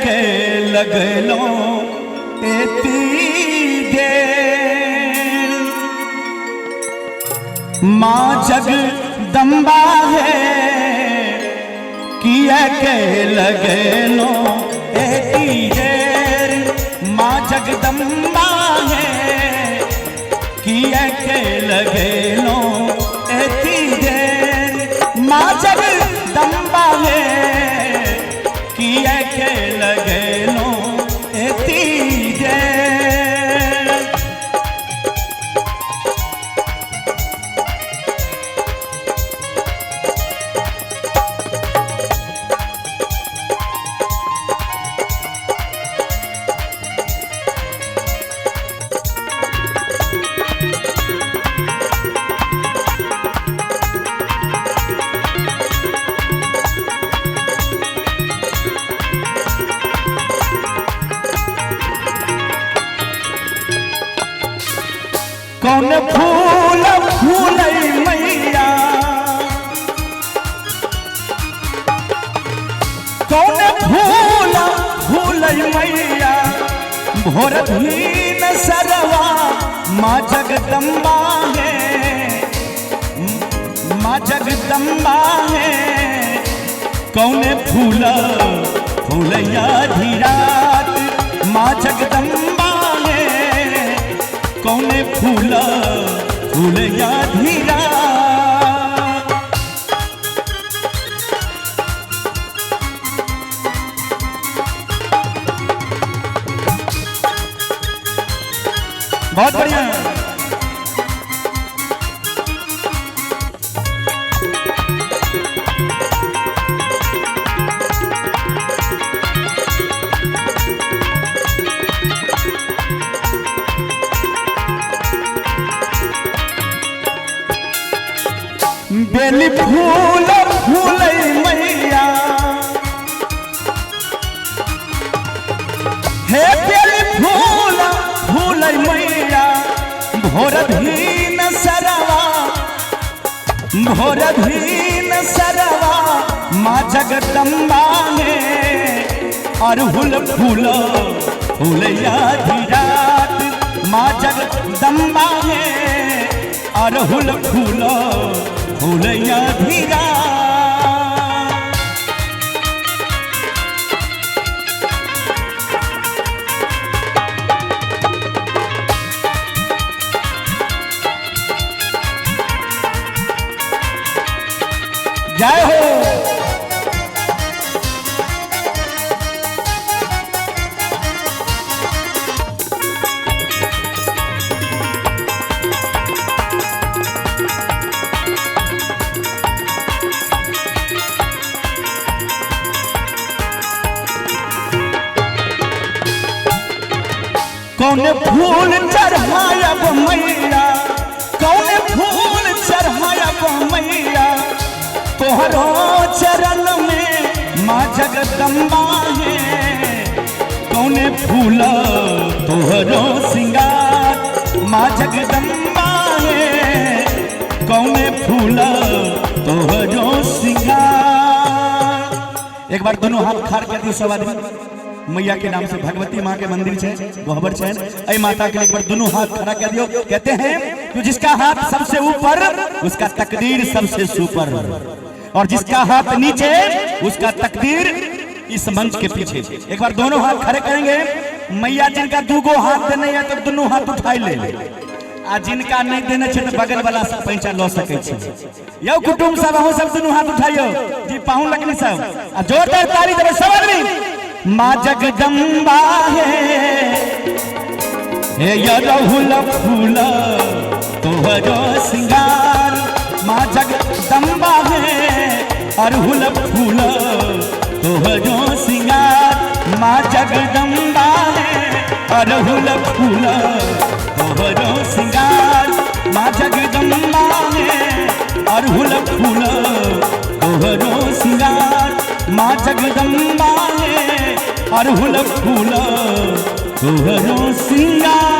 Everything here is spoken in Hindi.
के लगलो एती देर माँ जगदम्बा है किया के लगलो एती देर माँ जगदम्बा है किया के लगलो एती देर माँ जगदम्बा है किया के लगलो एती देर। कौन फूल फूलई मैया कौन फूल फूलई मैया भोर धीन सरवा माँ जगदम्बा है माँ जगदम्बा है कौन फूल फूलैया धीरात माँ जगदम्बा कौने फूल फूलैया धीरा। बहुत बढ़िया बेली फूल फूलई मैया हे बेली फूल फूलई मैया भोर धीन सरवा माँ जगदम्बा है अरहुल फूल फूलैया धीरात माँ जगदम्बा है अरहुल फूल फूलैया धीरा। जय हो कौन फूल चढ़ायब मैया कौन फूल चढ़ायब मैया तोहरो चरण में माँ जगदम्बा है कौन फूल तोहरो सिंगार माँ जगदम्बा है कौन फूल तोहरो सिंगार। एक बार दोनों हाथ खार कर दी सब आदमी मैया के नाम से भगवती माँ के मंदिर है गोहबर है ऐ माता के लिए एक बार दोनों हाथ खड़ा कर दियो। कहते हैं कि जिसका हाथ सबसे ऊपर उसका तकदीर सबसे सुपर और जिसका हाथ नीचे उसका तकदीर इस मंच के पीछे। एक बार दोनों हाथ खड़े करेंगे मैया जिनका दूगो हाथ देने है तो दोनों हाथ उठाई ले आ जिनका नहीं देने छे तो बगल वाला सब पैसा लो सके छे। यो कुटुंब सब हो सब दोनों हाथ उठाइयो जी पाहुन लगनी सब आ जोरदार ताली देबे सब आदमी। माँ जगदम्बा है हे अरहुल फूल तोहरो सिंगार माँ जगदम्बा है अरहुल फूल तोहरो सिंगार माँ जगदम्बा है अरहुल फूल तोहरो सिंगार माँ जगदम्बा है अरहुल फूल तोहरो सिंगार माँ जगदम्बा है अरहुल फूल तोहरो सिंगार।